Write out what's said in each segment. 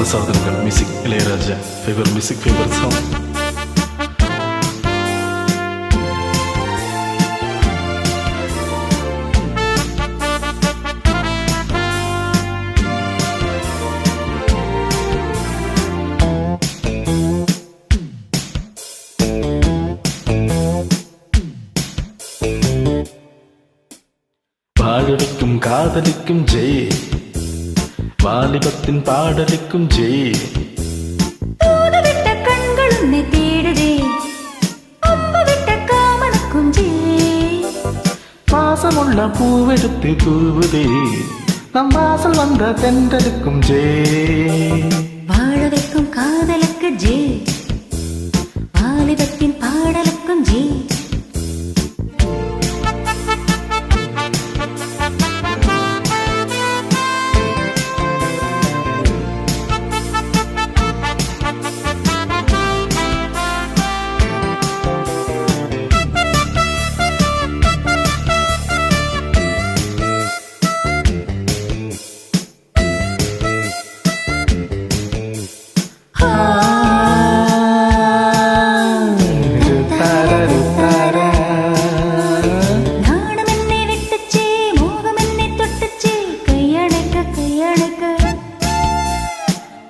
வரப்பிரசாதங்கள் music Ilaiyaraaja favour music favour song. வாழவிக்கும் காதலிக்கும் ஜெய், வாலிபத்தின் பாடலுக்கும் ஜெய். தூதுவிட்ட கண்கள் உன்னை தேடுதே, அம்புவிட்ட காமனுக்கும் ஜெய். பாசமுள்ள பூவெடுத்து தூவுதே, நம் வாசல் வந்த தென்றலுக்கும் ஜெய். வாழ வைக்கும் காதலுக்கு ஜெய், வாலிபத்தின் பாடலுக்கும் ஜெய்.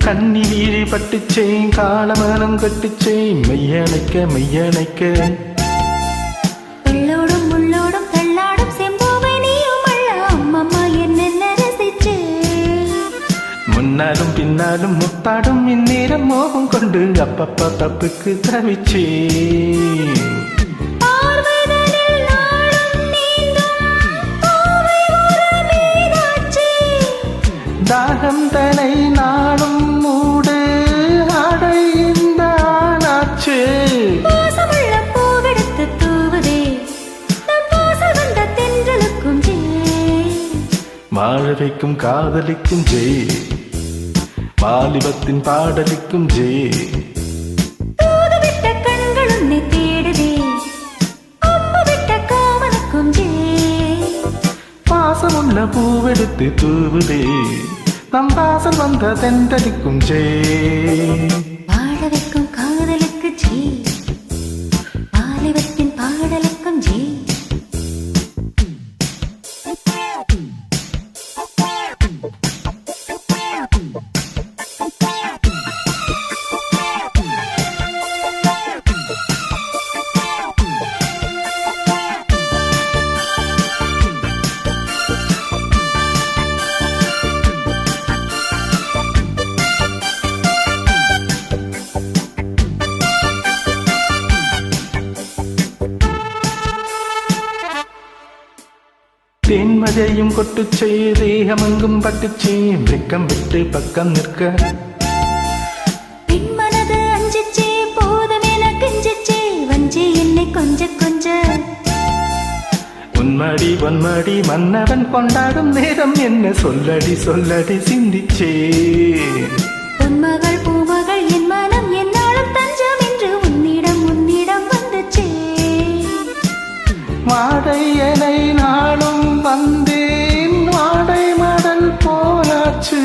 கண்ணி வீழி பட்டுச்சே, காலமனம் கட்டுச்சே, மெய்யணைக்க மெய்யணைக்க. உள்ளோடும் உள்ளோடும் தள்ளாடும் செம்போவை நீயும் அள்ள, அம்மம்மா என்னென்ன ரசிச்சே. முன்னாலும் பின்னாலும் முத்தாடும் இந்நேரம் மோகம் கொண்டு அப்பப்பா தப்புக்கு தவிச்சே. தாகம் தனை நாளும் மூடு ஆடை இந்த ஆனாச்சு. பாசமுள்ள பூவெடுத்து தூவுதே, நம் வாசல் வந்த தென்றலுக்கும் ஜெய். வாழ வைக்கும் காதலிக்கும் ஜெய், வாலிபத்தின் பாடலுக்கும் ஜெய். தூதுவிட்ட கண்கள் உன்னை தேடுதே, அம்புவிட்ட காமனுக்கும் ஜெய். பாசமுள்ள பூவெடுத்து தூவுதே, நம் வாசல் வந்த தென்றலுக்கும் ஜெய். வாழ வைக்கும் காதலுக்கு ஜெய், வாலிபத்தின் பாடலுக்கும் ஜெய். தேன்மழையும் கொட்டுச்சே, தேகமெங்கும் பட்டுச்சே, வெக்கம் விட்டு பக்கம் நிற்க. பின் மனது அஞ்சிச்சே, போதும் என கெஞ்சிச்சே, வஞ்சி என்னை கொஞ்ச கொஞ்ச. உன்மடி பொன்மடி மன்னவன் கொண்டாடும் நேரம் என்ன சொல்லடி சொல்லடி சிந்திச்சே. பொன்மகள் பூமகள் என் மனம் என்னாலும் தஞ்சம் என்று உன்னிடம் உன்னிடம் வந்துச்சே. வாடை எனை நாளும் வந்தேன், வாடை மடல் போலாச்சு.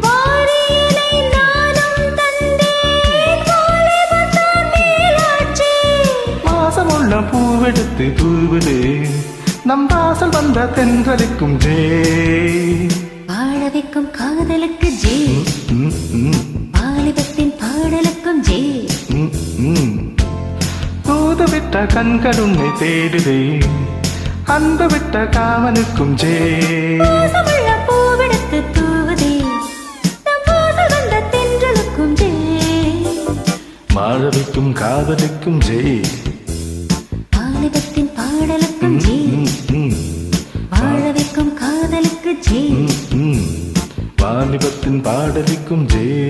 வாரியினை நானும் தந்தேன், வாலிபத்தான் மேலாச்சு. வாசமுள்ள பூவெடுத்து தூவுதே, நம் வாசல் வந்த தென்றலுக்கும் ஜெய். வாழ வைக்கும் காதலுக்கு ஜெய், வாலிபத்தின் பாடலுக்கும் ஜெய். தூதுவிட்ட கண்கள் உன்னை தேடுதே, அன்பு விட்ட காமனுக்கும் ஜெய். பாசமுள்ள பூவெடுத்து தூவுதே, நம் வாசல் வந்த தென்றலுக்கும் ஜெய். வாழ வைக்கும் காதலுக்கும் ஜெய், வாலிபத்தின் பாடலுக்கும் ஜெய். வாழ வைக்கும் காதலுக்கு ஜெய். வாலிபத்தின் பாடலுக்கும் ஜெய்.